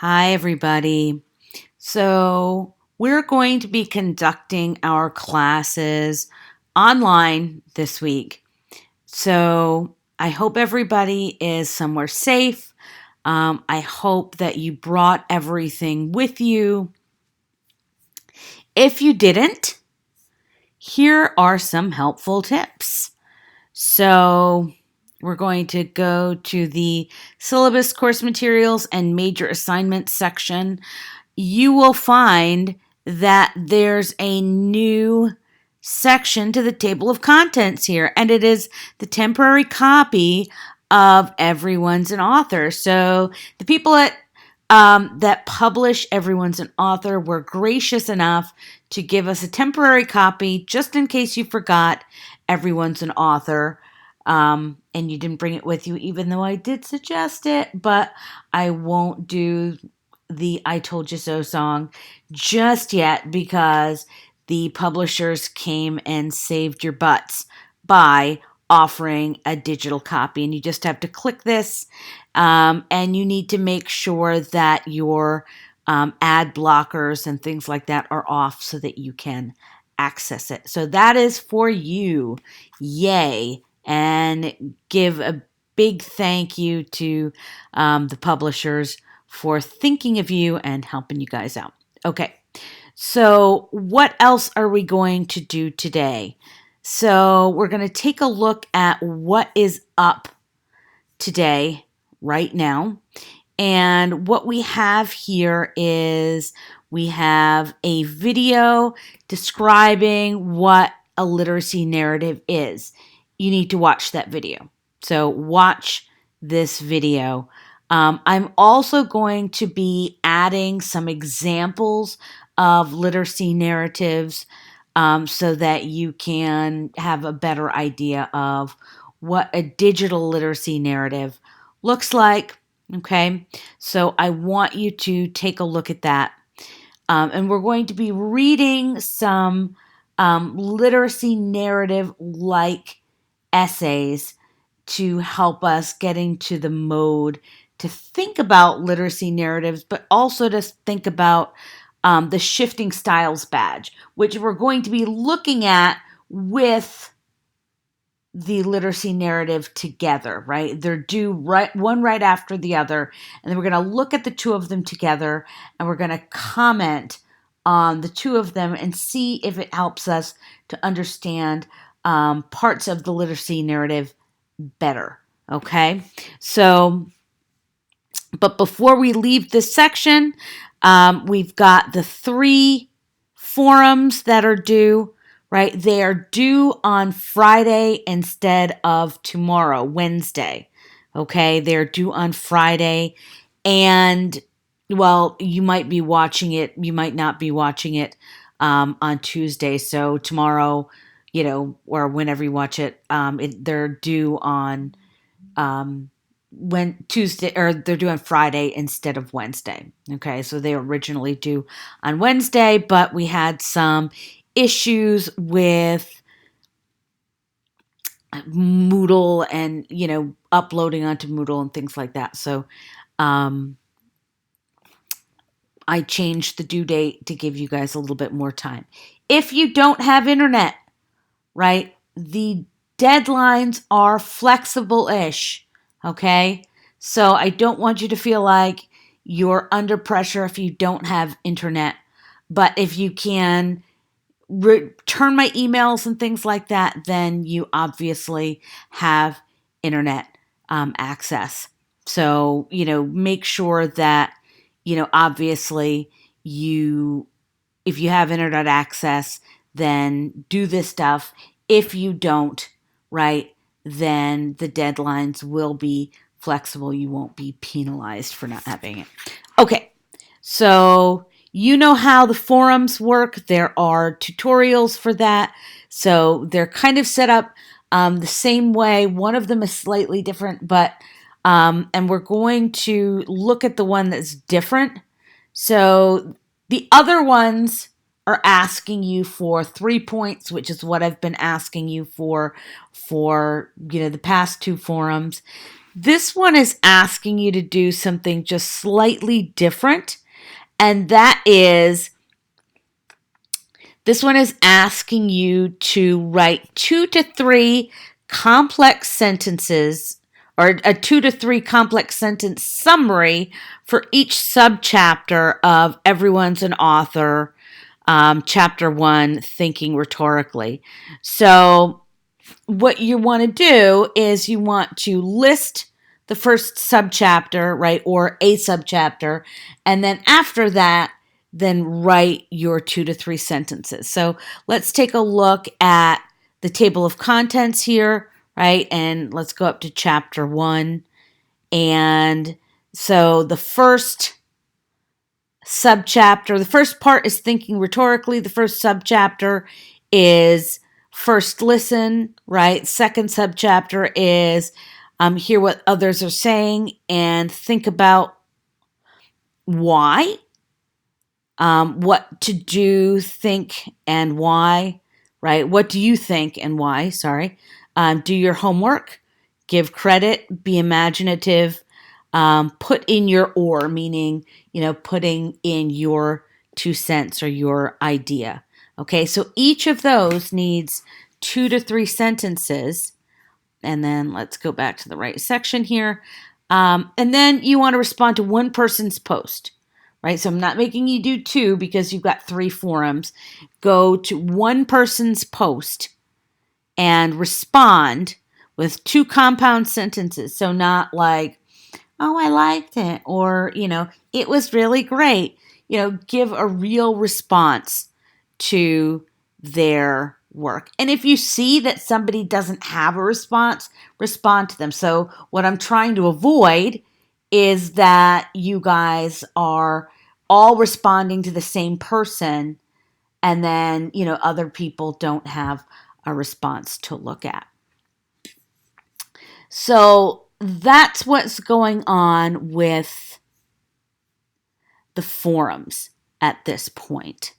Hi, everybody. So, we're going to be conducting our classes online this week. So, I hope everybody is somewhere safe. I hope that you brought everything with you. If you didn't, here are some helpful tips. So, we're going to go to the syllabus, course materials, and major assignments section. You will find that there's a new section to the table of contents here, and it is the temporary copy of Everyone's an Author. So the people that publish Everyone's an Author were gracious enough to give us a temporary copy just in case you forgot Everyone's an Author. And you didn't bring it with you, even though I did suggest it, but I won't do the I Told You So song just yet because the publishers came and saved your butts by offering a digital copy. And you just have to click this, and you need to make sure that your ad blockers and things like that are off so that you can access it. So that is for you. Yay. And give a big thank you to the publishers for thinking of you and helping you guys out. Okay, so what else are we going to do today? So we're going to take a look at what is up today, right now. And what we have here is we have a video describing what a literacy narrative is. You need to watch that video. So watch this video. I'm also going to be adding some examples of literacy narratives so that you can have a better idea of what a digital literacy narrative looks like. Okay, so I want you to take a look at that. And we're going to be reading some literacy narrative like essays to help us get into the mode to think about literacy narratives, but also to think about the Shifting Styles badge, which we're going to be looking at with the literacy narrative together, right? They're due one right after the other. And then we're going to look at the two of them together and we're going to comment on the two of them and see if it helps us to understand parts of the literacy narrative better. Okay. So, but before we leave this section, we've got the 3 forums that are due, right? They are due on Friday instead of tomorrow, Wednesday. Okay, they're due on Friday. And, well, you might be watching it, you might not be watching it on Tuesday. So tomorrow, or whenever you watch it, they're due on when Tuesday, or they're due on Friday instead of Wednesday. Okay, so they were originally due on Wednesday, but we had some issues with Moodle and uploading onto Moodle and things like that. So I changed the due date to give you guys a little bit more time. If you don't have internet, right, the deadlines are flexible-ish. Okay, so I don't want you to feel like you're under pressure if you don't have internet. But if you can return my emails and things like that, then you obviously have internet access. So, make sure that, obviously if you have internet access, then do this stuff. If you don't, right, then the deadlines will be flexible. You won't be penalized for not having it. Okay, so you know how the forums work. There are tutorials for that. So they're kind of set up the same way. One of them is slightly different, but and we're going to look at the one that's different. So the other ones are asking you for 3 points, which is what I've been asking you for the past 2 forums. This one is asking you to do something just slightly different, and that is this one is asking you to write 2 to 3 complex sentences or a 2 to 3 complex sentence summary for each subchapter of Everyone's an Author, chapter 1, Thinking Rhetorically. So, what you want to do is you want to list the first subchapter, right, or a subchapter, and then after that, then write your 2 to 3 sentences. So let's take a look at the table of contents here, right, and let's go up to chapter 1. And so the first subchapter, the first part is Thinking Rhetorically. The first subchapter is First Listen, right? Second subchapter is Hear what others are saying and think about why, what to do, think, and why, right? What do you think and why? Sorry. Do your homework, give credit, be imaginative, put in your or, meaning, putting in your 2 cents or your idea. Okay, so each of those needs 2 to 3 sentences. And then let's go back to the right section here. And then you want to respond to one person's post, right? So I'm not making you do 2 because you've got 3 forums. Go to one person's post and respond with 2 compound sentences. So not like, oh, I liked it, or, it was really great. Give a real response to their work. And if you see that somebody doesn't have a response, respond to them. So what I'm trying to avoid is that you guys are all responding to the same person and then, other people don't have a response to look at. So that's what's going on with the forums at this point.